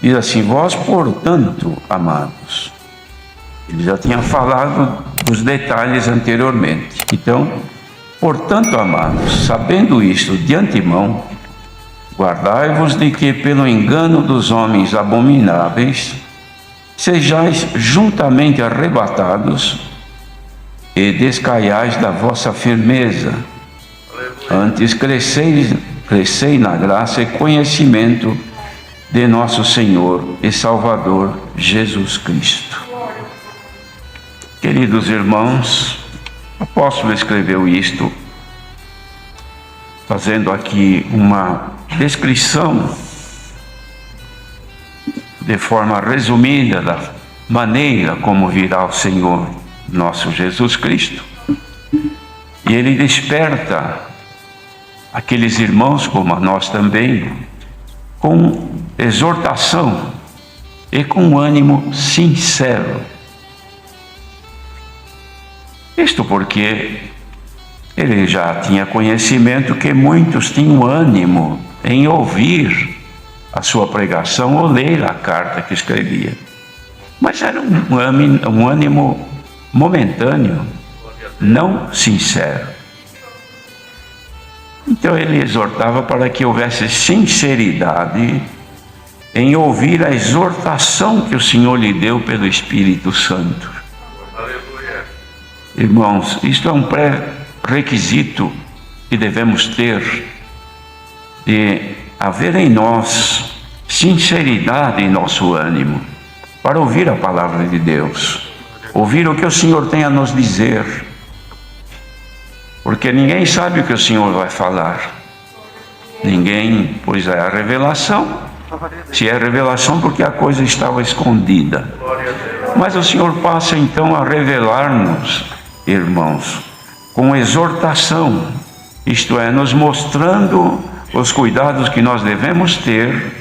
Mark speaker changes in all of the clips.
Speaker 1: Diz assim: vós, portanto, amados. Ele já tinha falado dos detalhes anteriormente. Então, portanto, amados, sabendo isto de antemão, guardai-vos de que, pelo engano dos homens abomináveis, sejais juntamente arrebatados e descaiais da vossa firmeza. Antes crescei na graça e conhecimento de nosso Senhor e Salvador Jesus Cristo. Queridos irmãos, o apóstolo escreveu isto, fazendo aqui uma descrição de forma resumida da maneira como virá o Senhor nosso Jesus Cristo. E ele desperta aqueles irmãos, como a nós também, com exortação e com ânimo sincero. Isto porque ele já tinha conhecimento que muitos tinham ânimo em ouvir a sua pregação ou ler a carta que escrevia. Mas era um ânimo momentâneo, não sincero. Então ele exortava para que houvesse sinceridade em ouvir a exortação que o Senhor lhe deu pelo Espírito Santo. Irmãos, isto é um pré-requisito que devemos ter, de haver em nós sinceridade em nosso ânimo, para ouvir a palavra de Deus, ouvir o que o Senhor tem a nos dizer, porque ninguém sabe o que o Senhor vai falar, ninguém, pois é a revelação, se é revelação porque a coisa estava escondida, mas o Senhor passa então a revelar-nos, irmãos, com exortação, isto é, nos mostrando os cuidados que nós devemos ter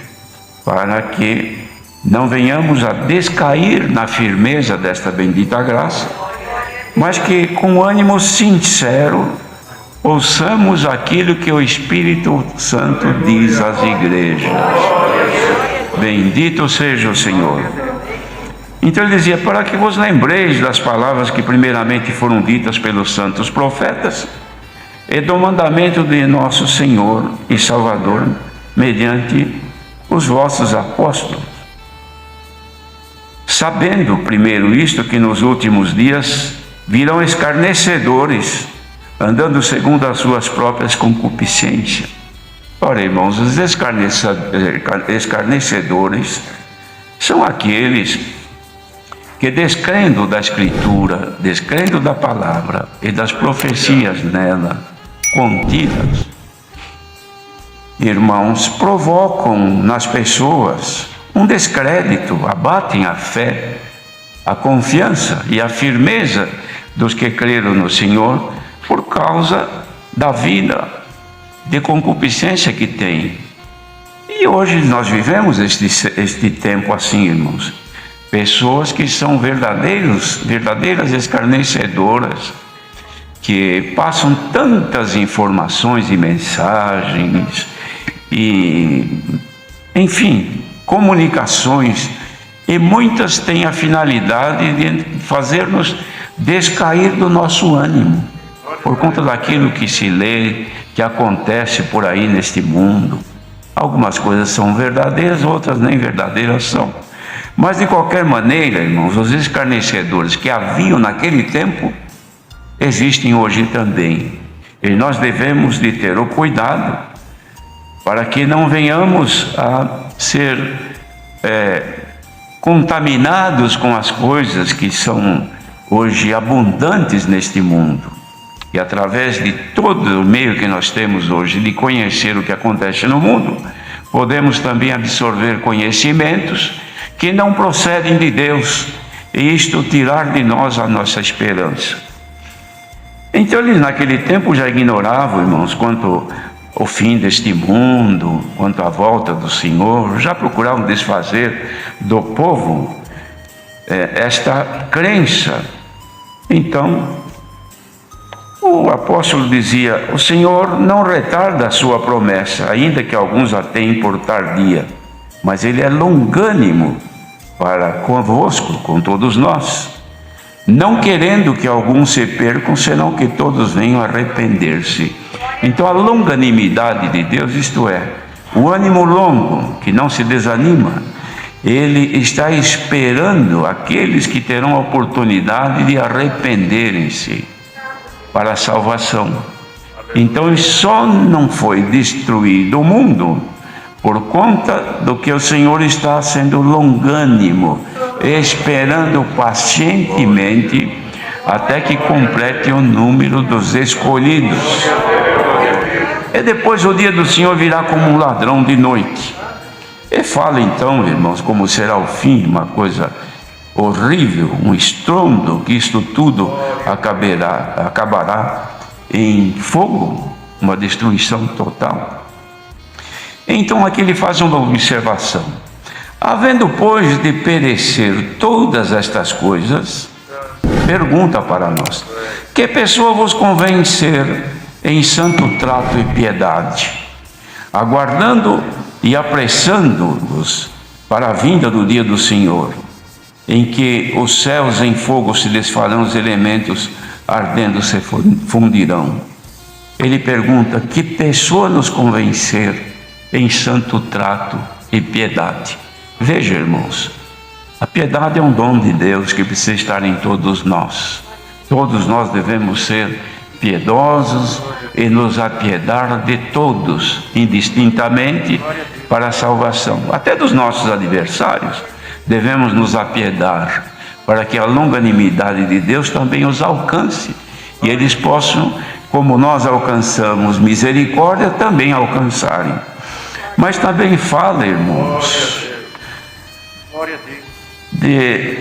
Speaker 1: para que não venhamos a descair na firmeza desta bendita graça, mas que com ânimo sincero ouçamos aquilo que o Espírito Santo diz às igrejas. Bendito seja o Senhor. Então ele dizia: para que vos lembreis das palavras que primeiramente foram ditas pelos santos profetas e do mandamento de nosso Senhor e Salvador mediante os vossos apóstolos, sabendo primeiro isto, que nos últimos dias virão escarnecedores, andando segundo as suas próprias concupiscências. Ora, irmãos, os escarnecedores são aqueles que, descrendo da Escritura, descrendo da palavra e das profecias nela contidas, irmãos, provocam nas pessoas um descrédito, abatem a fé, a confiança e a firmeza dos que creram no Senhor por causa da vida de concupiscência que tem. E hoje nós vivemos este tempo assim, irmãos. Pessoas que são verdadeiras escarnecedoras, que passam tantas informações e mensagens, e, enfim, comunicações, e muitas têm a finalidade de fazer-nos descair do nosso ânimo, por conta daquilo que se lê, que acontece por aí neste mundo. Algumas coisas são verdadeiras, outras nem verdadeiras são. Mas de qualquer maneira, irmãos, os escarnecedores que haviam naquele tempo existem hoje também. E nós devemos de ter o cuidado para que não venhamos a ser contaminados com as coisas que são hoje abundantes neste mundo. E através de todo o meio que nós temos hoje de conhecer o que acontece no mundo, podemos também absorver conhecimentos que não procedem de Deus, e isto tirar de nós a nossa esperança. Então eles naquele tempo já ignoravam, irmãos, quanto ao fim deste mundo, quanto à volta do Senhor, já procuravam desfazer do povo esta crença. Então o apóstolo dizia: o Senhor não retarda a sua promessa, ainda que alguns a tenham por tardia, mas Ele é longânimo para convosco, com todos nós, não querendo que alguns se percam, senão que todos venham a arrepender-se. Então a longanimidade de Deus, isto é, o ânimo longo, que não se desanima, Ele está esperando aqueles que terão a oportunidade de arrependerem-se para a salvação. Então só não foi destruído o mundo por conta do que o Senhor está sendo longânimo, esperando pacientemente até que complete o número dos escolhidos. E depois o dia do Senhor virá como um ladrão de noite. E fala então, irmãos, como será o fim, uma coisa horrível, um estrondo, que isto tudo acabará em fogo, uma destruição total. Então aqui ele faz uma observação: havendo, pois, de perecer todas estas coisas, pergunta para nós: que pessoa vos convém ser em santo trato e piedade, aguardando e apressando-vos para a vinda do dia do Senhor, em que os céus em fogo se desfarão, os elementos ardendo se fundirão. Ele pergunta: que pessoa nos convém ser em santo trato e piedade? Veja, irmãos, a piedade é um dom de Deus que precisa estar em todos nós. Todos nós devemos ser piedosos e nos apiedar de todos, indistintamente, para a salvação. Até dos nossos adversários devemos nos apiedar, para que a longanimidade de Deus também os alcance, e eles possam, como nós alcançamos misericórdia, também alcançarem. Mas também fala, irmãos, de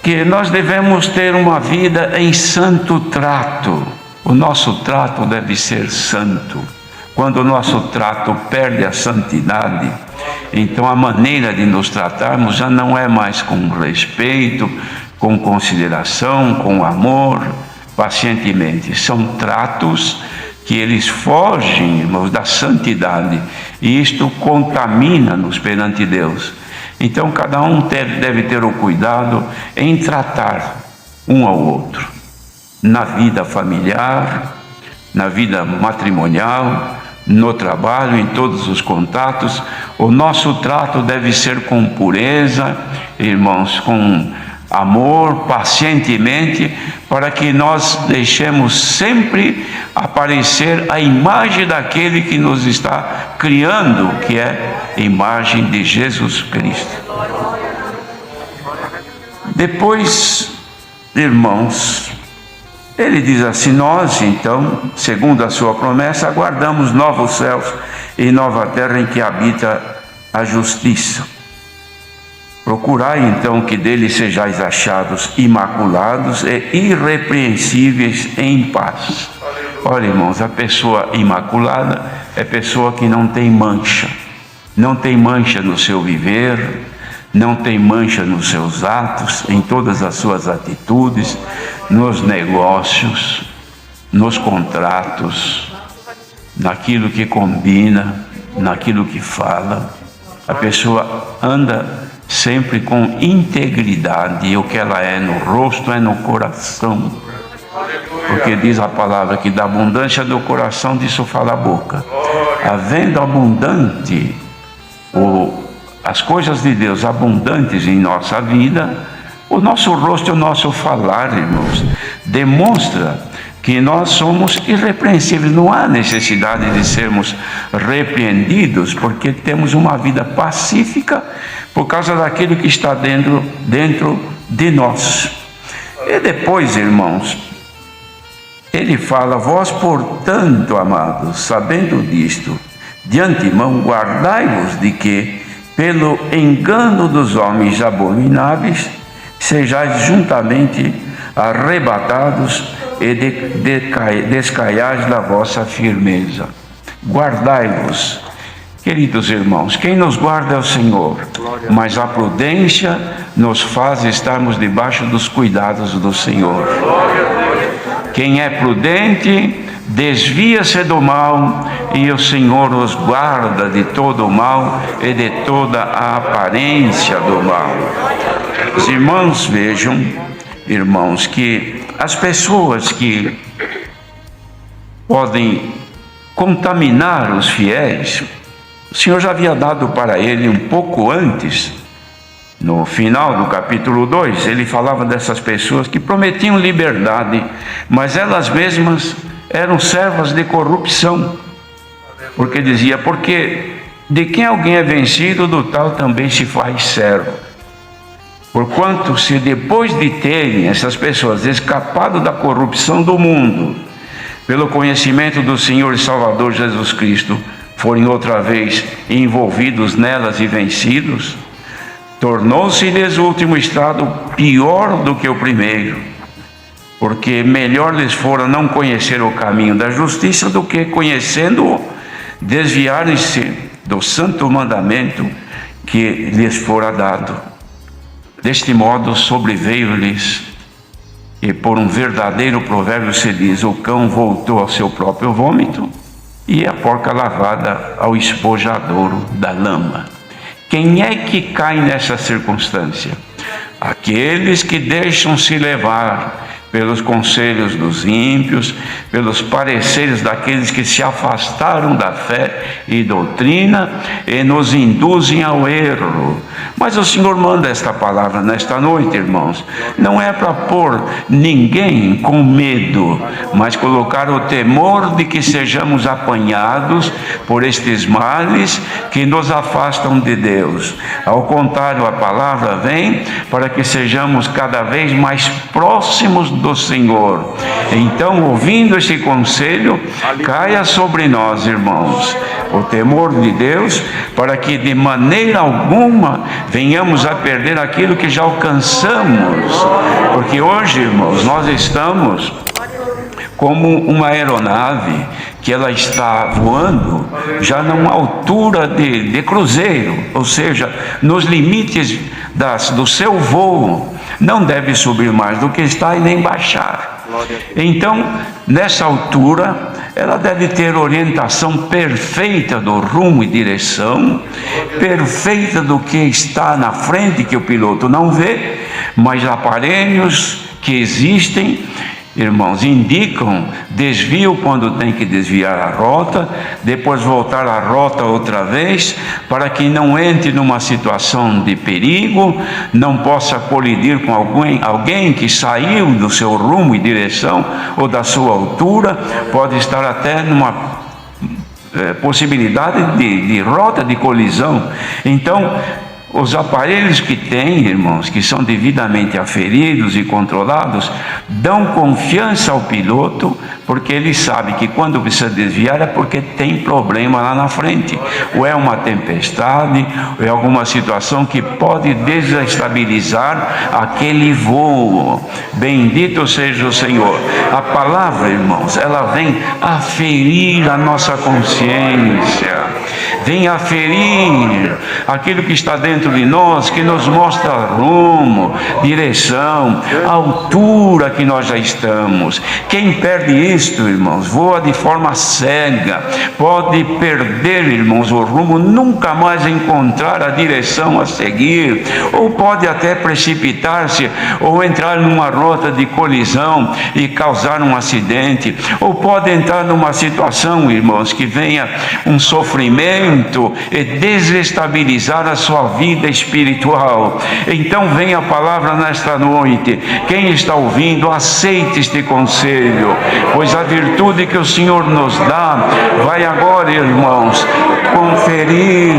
Speaker 1: que nós devemos ter uma vida em santo trato. O nosso trato deve ser santo. Quando o nosso trato perde a santidade, então a maneira de nos tratarmos já não é mais com respeito, com consideração, com amor, pacientemente. São tratos que eles fogem, irmãos, da santidade, e isto contamina-nos perante Deus. Então cada um deve ter o cuidado em tratar um ao outro, na vida familiar, na vida matrimonial, no trabalho, em todos os contatos. O nosso trato deve ser com pureza, irmãos, com amor, pacientemente, para que nós deixemos sempre aparecer a imagem daquele que nos está criando, que é a imagem de Jesus Cristo. Depois, irmãos, ele diz assim: nós, então, segundo a sua promessa, aguardamos novos céus e nova terra em que habita a justiça. Procurai, então, que dele sejais achados imaculados e irrepreensíveis em paz. Olha, irmãos, a pessoa imaculada é pessoa que não tem mancha. Não tem mancha no seu viver, não tem mancha nos seus atos, em todas as suas atitudes, nos negócios, nos contratos, naquilo que combina, naquilo que fala. A pessoa anda sempre com integridade, e o que ela é no rosto é no coração, porque diz a palavra que da abundância do coração disso fala a boca. Havendo abundante as coisas de Deus abundantes em nossa vida, o nosso rosto e o nosso falar, irmãos, demonstra que nós somos irrepreensíveis. Não há necessidade de sermos repreendidos, porque temos uma vida pacífica por causa daquilo que está dentro de nós. E depois, irmãos, ele fala: vós, portanto, amados, sabendo disto, de antemão guardai-vos de que, pelo engano dos homens abomináveis, sejais juntamente arrebatados e descaiais da vossa firmeza. Guardai-vos. Queridos irmãos, quem nos guarda é o Senhor, mas a prudência nos faz estarmos debaixo dos cuidados do Senhor. Quem é prudente desvia-se do mal e o Senhor os guarda de todo o mal e de toda a aparência do mal. Os irmãos vejam, irmãos, que as pessoas que podem contaminar os fiéis, o Senhor já havia dado para ele um pouco antes, no final do capítulo 2, ele falava dessas pessoas que prometiam liberdade, mas elas mesmas eram servas de corrupção, porque dizia, porque de quem alguém é vencido, do tal também se faz servo. Porquanto, se depois de terem essas pessoas escapado da corrupção do mundo, pelo conhecimento do Senhor e Salvador Jesus Cristo, forem outra vez envolvidos nelas e vencidos, tornou-se-lhes o último estado pior do que o primeiro, porque melhor lhes fora não conhecer o caminho da justiça do que, conhecendo-o, desviarem-se do santo mandamento que lhes fora dado. Deste modo sobreveio-lhes, e por um verdadeiro provérbio se diz, o cão voltou ao seu próprio vômito e a porca lavada ao espojadouro da lama. Quem é que cai nessa circunstância? Aqueles que deixam-se levar pelos conselhos dos ímpios, pelos pareceres daqueles que se afastaram da fé e doutrina e nos induzem ao erro. Mas o Senhor manda esta palavra nesta noite, irmãos. Não é para pôr ninguém com medo, mas colocar o temor de que sejamos apanhados por estes males que nos afastam de Deus. Ao contrário, a palavra vem para que sejamos cada vez mais próximos do Senhor. Então, ouvindo este conselho, caia sobre nós, irmãos, o temor de Deus, para que de maneira alguma venhamos a perder aquilo que já alcançamos. Porque hoje, irmãos, nós estamos como uma aeronave que ela está voando já numa altura de cruzeiro, ou seja, nos limites do seu voo, não deve subir mais do que está e nem baixar. Então, nessa altura, ela deve ter orientação perfeita do rumo e direção, perfeita do que está na frente, que o piloto não vê, mas aparelhos que existem, irmãos, indicam desvio quando tem que desviar a rota, depois voltar à rota outra vez, para que não entre numa situação de perigo, não possa colidir com alguém que saiu do seu rumo e direção ou da sua altura, pode estar até numa possibilidade de rota de colisão. Então, os aparelhos que tem, irmãos, que são devidamente aferidos e controlados, dão confiança ao piloto, porque ele sabe que quando precisa desviar é porque tem problema lá na frente, ou é uma tempestade, ou é alguma situação que pode desestabilizar aquele voo. Bendito seja o Senhor. A palavra, irmãos, ela vem aferir a nossa consciência, vem aferir aquilo que está dentro de nós, que nos mostra rumo, direção, altura que nós já estamos. Quem perde isto, irmãos, voa de forma cega, pode perder, irmãos, o rumo, nunca mais encontrar a direção a seguir, ou pode até precipitar-se, ou entrar numa rota de colisão e causar um acidente, ou pode entrar numa situação, irmãos, que venha um sofrimento e desestabilizar a sua vida espiritual. Então vem a palavra nesta noite. Quem está ouvindo, aceite este conselho, pois a virtude que o Senhor nos dá vai agora, irmãos, conferir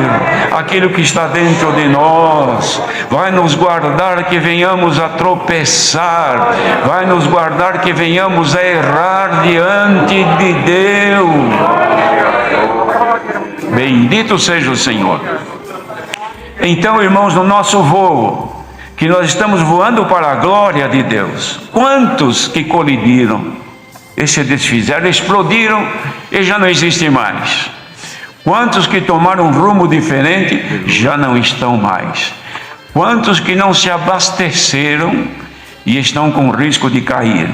Speaker 1: aquilo que está dentro de nós, vai nos guardar que venhamos a tropeçar, vai nos guardar que venhamos a errar diante de Deus. Bendito seja o Senhor. Então, irmãos, no nosso voo, que nós estamos voando para a glória de Deus, quantos que colidiram e se desfizeram, explodiram e já não existem mais? Quantos que tomaram um rumo diferente já não estão mais? Quantos que não se abasteceram e estão com risco de cair?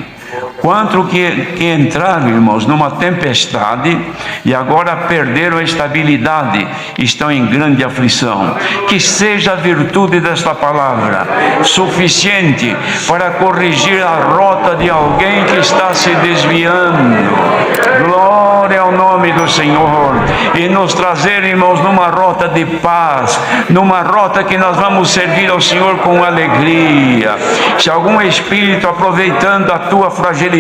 Speaker 1: Quanto que entraram, irmãos, numa tempestade e agora perderam a estabilidade, estão em grande aflição. Que seja a virtude desta palavra suficiente para corrigir a rota de alguém que está se desviando. Glória ao nome do Senhor. E nos trazer, irmãos, numa rota de paz, numa rota que nós vamos servir ao Senhor com alegria. Se algum espírito, aproveitando a tua fragilidade,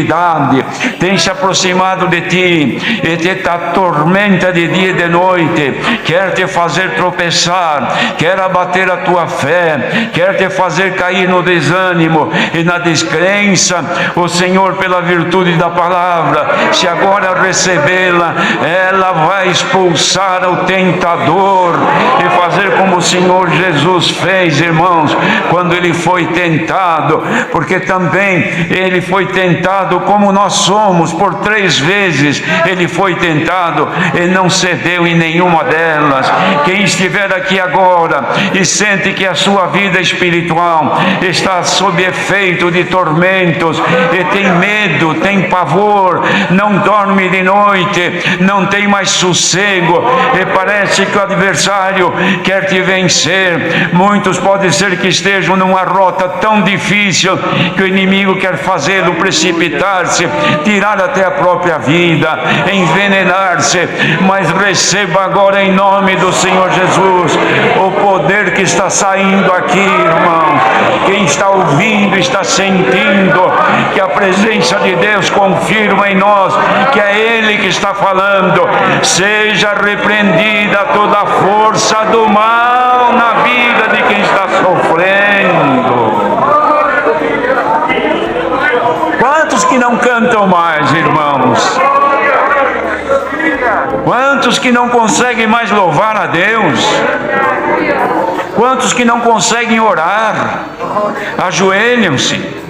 Speaker 1: tem se aproximado de ti e te atormenta de dia e de noite, quer te fazer tropeçar, quer abater a tua fé, quer te fazer cair no desânimo e na descrença, o Senhor, pela virtude da palavra, se agora recebê-la, ela vai expulsar o tentador e fazer como o Senhor Jesus fez, irmãos, quando ele foi tentado, porque também ele foi tentado como nós somos. Por 3 vezes ele foi tentado e não cedeu em nenhuma delas. Quem estiver aqui agora e sente que a sua vida espiritual está sob efeito de tormentos e tem medo, tem pavor, não dorme de noite, não tem mais sossego e parece que o adversário quer te vencer, muitos pode ser que estejam numa rota tão difícil que o inimigo quer fazê-lo precipitar-se, tirar até a própria vida, envenenar-se, mas receba agora em nome do Senhor Jesus o poder que está saindo aqui, irmão. Quem está ouvindo está sentindo que a presença de Deus confirma em nós que é Ele que está falando. Seja repreendida toda a força do mal na vida de quem está sofrendo. Quantos que não cantam mais, irmãos? Quantos que não conseguem mais louvar a Deus? Quantos que não conseguem orar? Ajoelham-se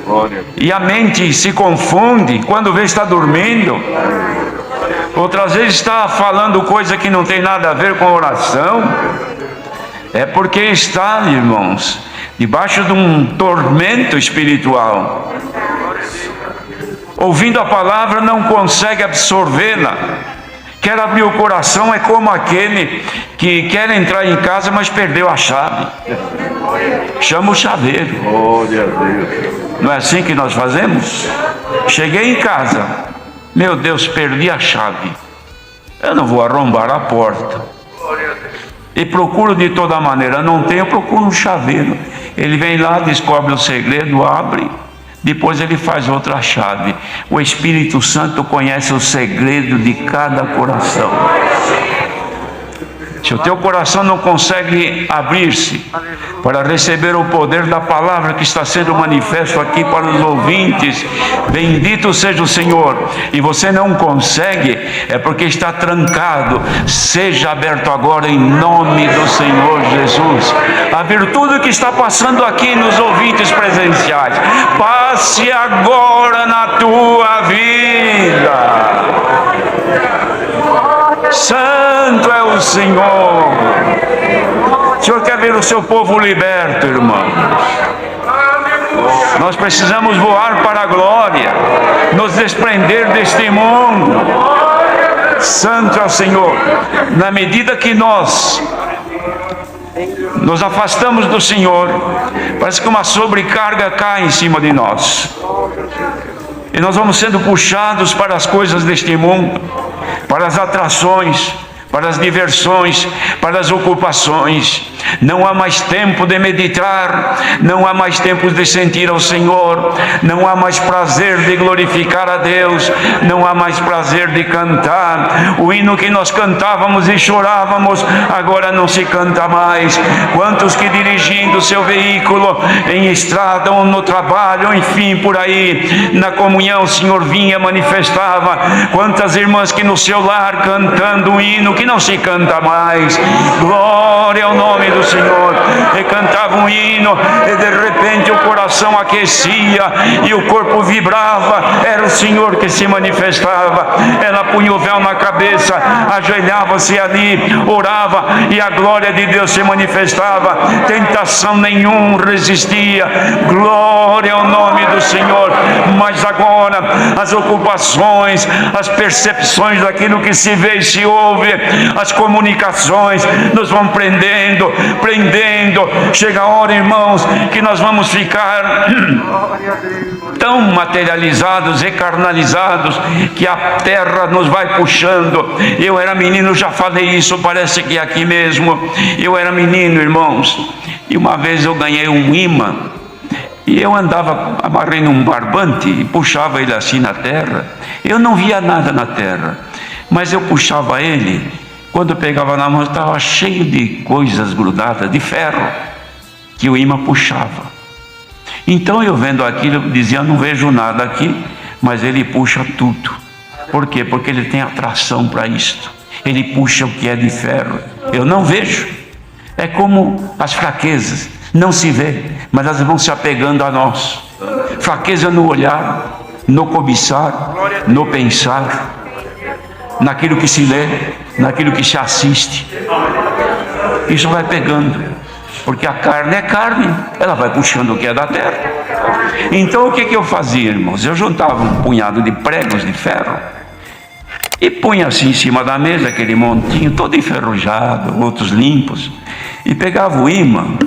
Speaker 1: e a mente se confunde quando vê está dormindo. Outras vezes está falando coisa que não tem nada a ver com oração. É porque está, irmãos, debaixo de um tormento espiritual. Ouvindo a palavra, não consegue absorvê-la. Quer abrir o coração, é como aquele que quer entrar em casa, mas perdeu a chave. Chama o chaveiro. Não é assim que nós fazemos? Cheguei em casa, meu Deus, perdi a chave. Eu não vou arrombar a porta. E procuro de toda maneira, não tenho, eu procuro um chaveiro. Ele vem lá, descobre o segredo, abre. Depois ele faz outra chave. O Espírito Santo conhece o segredo de cada coração. Se o teu coração não consegue abrir-se para receber o poder da palavra que está sendo manifesto aqui para os ouvintes, bendito seja o Senhor, e você não consegue, é porque está trancado. Seja aberto agora em nome do Senhor Jesus. A virtude que está passando aqui nos ouvintes presenciais, passe agora na tua vida. Santo é o Senhor. O Senhor quer ver o seu povo liberto, irmãos. Nós precisamos voar para a glória, nos desprender deste mundo. Santo é o Senhor. Na medida que nós nos afastamos do Senhor, parece que uma sobrecarga cai em cima de nós. E nós vamos sendo puxados para as coisas deste mundo, para as atrações, para as diversões, para as ocupações. Não há mais tempo de meditar, não há mais tempo de sentir ao Senhor, não há mais prazer de glorificar a Deus, não há mais prazer de cantar. O hino que nós cantávamos e chorávamos, agora não se canta mais. Quantos que dirigindo seu veículo em estrada ou no trabalho, enfim, por aí, na comunhão o Senhor vinha, manifestava. Quantas irmãs que no seu lar cantando um hino que que não se canta mais. Glória ao nome do Senhor. E cantava um hino, e de repente o coração aquecia e o corpo vibrava. Era o Senhor que se manifestava. Ela punha o véu na cabeça, ajoelhava-se ali, orava, e a glória de Deus se manifestava. Tentação nenhum resistia. Glória ao nome do Senhor. Mas agora as ocupações, as percepções daquilo que se vê e se ouve, as comunicações nos vão prendendo. Chega a hora, irmãos, que nós vamos ficar tão materializados e carnalizados que a terra nos vai puxando. Eu era menino, já falei isso, parece que aqui mesmo. Eu era menino, irmãos, e uma vez eu ganhei um imã, e eu andava, amarrei num barbante e puxava ele assim na terra. Eu não via nada na terra, mas eu puxava ele. Quando eu pegava na mão, estava cheio de coisas grudadas, de ferro, que o imã puxava. Então eu vendo aquilo, eu dizia, não vejo nada aqui, mas ele puxa tudo. Por quê? Porque ele tem atração para isto. Ele puxa o que é de ferro. Eu não vejo. É como as fraquezas, não se vê, mas elas vão se apegando a nós. Fraqueza no olhar, no cobiçar, no pensar, naquilo que se lê, naquilo que se assiste. Isso vai pegando, porque a carne é carne, ela vai puxando o que é da terra. Então o que eu fazia, irmãos? Eu juntava um punhado de pregos de ferro e punha assim em cima da mesa, aquele montinho todo enferrujado, outros limpos, e pegava o imã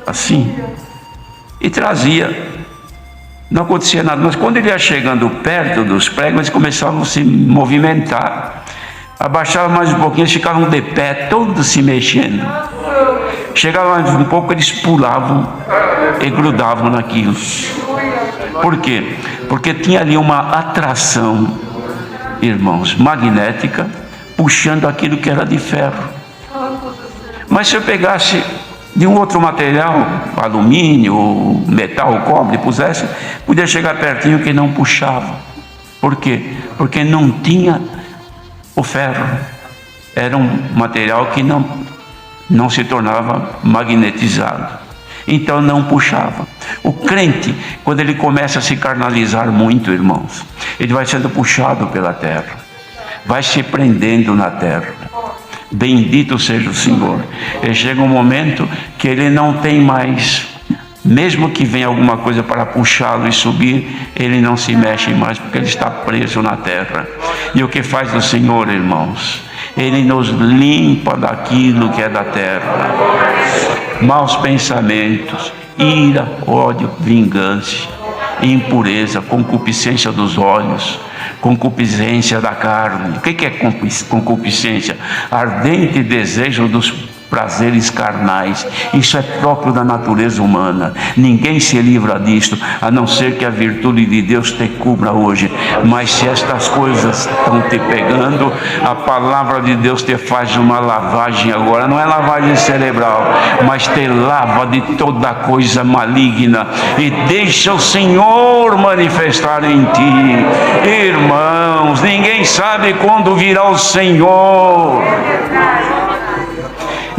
Speaker 1: assim e trazia. Não acontecia nada, mas quando ele ia chegando perto dos pregos, eles começavam a se movimentar. Abaixava mais um pouquinho, eles ficavam de pé, todos se mexendo. Chegava mais um pouco, eles pulavam e grudavam naquilo. Por quê? Porque tinha ali uma atração, irmãos, magnética, puxando aquilo que era de ferro. Mas se eu pegasse de um outro material, alumínio, metal, cobre, pusesse, podia chegar pertinho que não puxava. Por quê? Porque não tinha o ferro. Era um material que não se tornava magnetizado. Então não puxava. O crente, quando ele começa a se carnalizar muito, irmãos, ele vai sendo puxado pela terra, vai se prendendo na terra. Bendito seja o Senhor. E chega um momento que ele não tem mais, mesmo que venha alguma coisa para puxá-lo e subir, ele não se mexe mais, porque ele está preso na terra. E o que faz o Senhor, irmãos? Ele nos limpa daquilo que é da terra. Maus pensamentos, ira, ódio, vingança, impureza, concupiscência dos olhos, concupiscência da carne. O que é concupiscência? Ardente desejo dos prazeres carnais. Isso é próprio da natureza humana. Ninguém se livra disto, a não ser que a virtude de Deus te cubra hoje. Mas se estas coisas estão te pegando, a palavra de Deus te faz uma lavagem agora. Não é lavagem cerebral, mas te lava de toda coisa maligna e deixa o Senhor manifestar em ti. Irmãos, ninguém sabe quando virá o Senhor.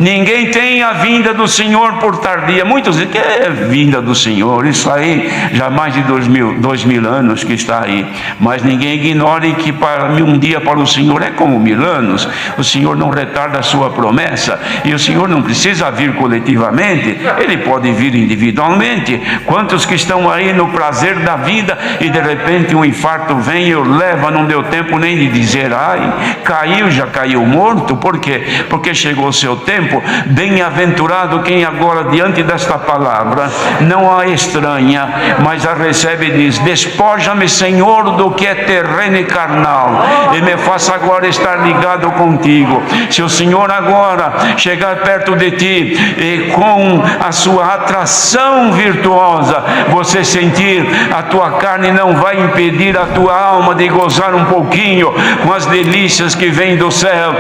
Speaker 1: Ninguém tem a vinda do Senhor por tardia. Muitos dizem que é vinda do Senhor, isso aí já há mais de 2000 anos que está aí. Mas ninguém ignore que um dia para o Senhor é como 1000 anos. O Senhor não retarda a sua promessa, e o Senhor não precisa vir coletivamente, Ele pode vir individualmente. Quantos que estão aí no prazer da vida e de repente um infarto vem e o leva, não deu tempo nem de dizer ai, caiu, já caiu morto. Por quê? Porque chegou o seu tempo. Bem-aventurado quem agora diante desta palavra não a estranha, mas a recebe e diz: despoja-me, Senhor, do que é terreno e carnal, e me faça agora estar ligado contigo. Se o Senhor agora chegar perto de ti e com a sua atração virtuosa você sentir, a tua carne não vai impedir a tua alma de gozar um pouquinho com as delícias que vêm do céu.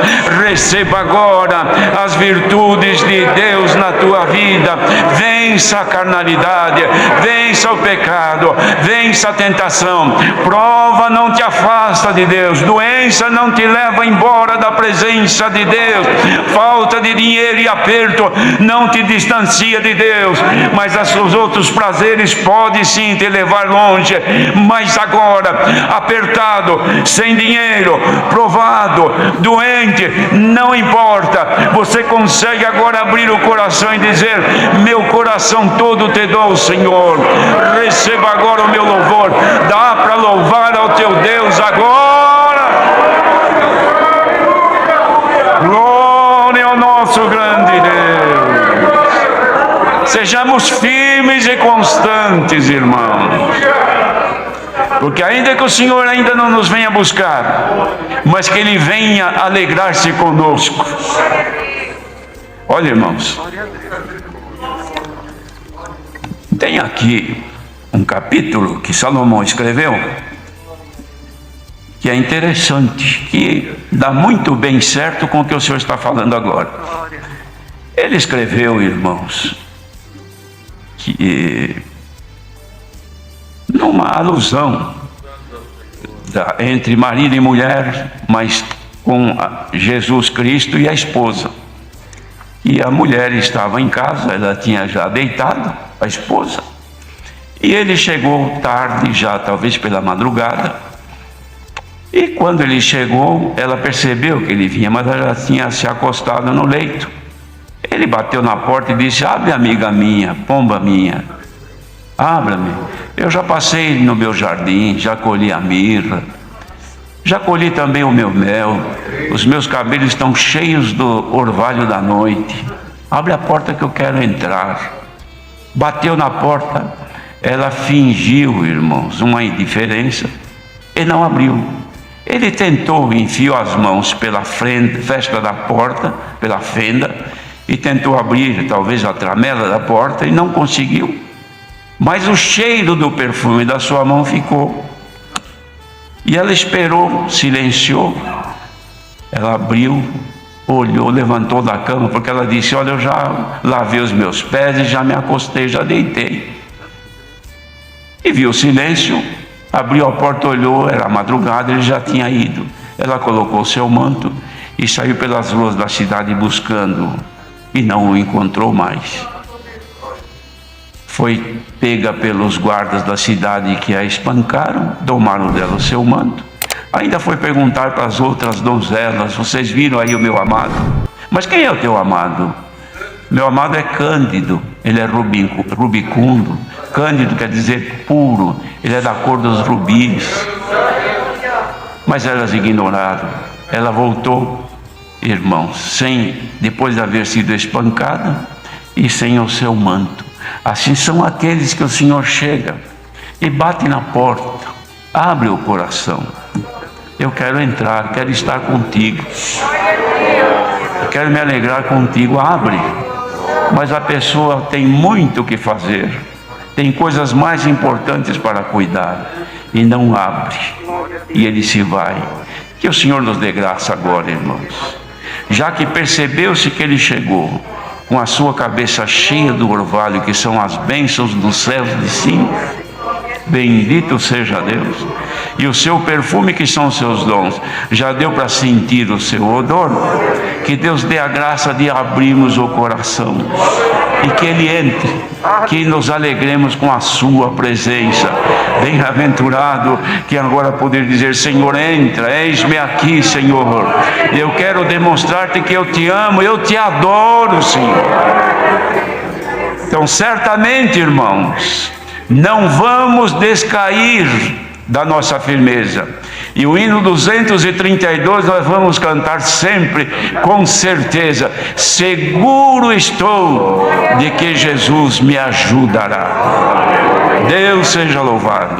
Speaker 1: Receba agora as virtudes de Deus na tua vida. Vem vença a carnalidade, vença o pecado, vença a tentação. Prova não te afasta de Deus, doença não te leva embora da presença de Deus, falta de dinheiro e aperto não te distancia de Deus, mas os outros prazeres podem sim te levar longe. Mas agora, apertado, sem dinheiro, provado, doente, não importa, você consegue agora abrir o coração e dizer: meu coração todo te dou, Senhor, receba agora o meu louvor. Dá para louvar ao teu Deus agora. Glória ao nosso grande Deus. Sejamos firmes e constantes, irmãos, porque ainda que o Senhor ainda não nos venha buscar, mas que Ele venha alegrar-se conosco. Olha, irmãos, tem aqui um capítulo que Salomão escreveu, que é interessante, que dá muito bem certo com o que o Senhor está falando agora. Ele escreveu, irmãos, que numa alusão entre marido e mulher, mas com Jesus Cristo e a esposa. E a mulher estava em casa, ela tinha já deitado, a esposa, e ele chegou tarde, já talvez pela madrugada, e quando ele chegou, ela percebeu que ele vinha, mas ela tinha se acostado no leito. Ele bateu na porta e disse: abre, amiga minha, pomba minha, abra-me, eu já passei no meu jardim, já colhi a mirra, já colhi também o meu mel, os meus cabelos estão cheios do orvalho da noite, abre a porta que eu quero entrar. Bateu na porta, ela fingiu, irmãos, uma indiferença e não abriu. Ele tentou, enfiou as mãos pela fresta da porta, pela fenda, e tentou abrir talvez a tramela da porta e não conseguiu. Mas o cheiro do perfume da sua mão ficou. E ela esperou, silenciou. Ela abriu, olhou, levantou da cama, porque ela disse: olha, eu já lavei os meus pés e já me acostei, já deitei. E viu o silêncio, abriu a porta, olhou, era madrugada, ele já tinha ido. Ela colocou seu manto e saiu pelas ruas da cidade buscando, e não o encontrou mais. Foi pega pelos guardas da cidade, que a espancaram, tomaram dela o seu manto. Ainda foi perguntar para as outras donzelas: vocês viram aí o meu amado? Mas quem é o teu amado? Meu amado é Cândido, ele é rubicundo. Cândido quer dizer puro, ele é da cor dos rubis. Mas elas ignoraram. Ela voltou, irmãos, depois de haver sido espancada e sem o seu manto. Assim são aqueles que o Senhor chega e bate na porta, abre o coração. Eu quero entrar, quero estar contigo, eu quero me alegrar contigo, abre. Mas a pessoa tem muito o que fazer, tem coisas mais importantes para cuidar, e não abre, e ele se vai. Que o Senhor nos dê graça agora, irmãos, já que percebeu-se que ele chegou com a sua cabeça cheia do orvalho, que são as bênçãos dos céus de cima, bendito seja Deus, e o seu perfume, que são os seus dons, já deu para sentir o seu odor. Que Deus dê a graça de abrirmos o coração e que Ele entre, que nos alegremos com a sua presença. Bem-aventurado que agora poder dizer: Senhor, entra, eis-me aqui, Senhor, eu quero demonstrar-te que eu te amo, eu te adoro, Senhor. Então, certamente, irmãos, não vamos descair da nossa firmeza. E o hino 232 nós vamos cantar sempre com certeza: seguro estou de que Jesus me ajudará. Deus seja louvado.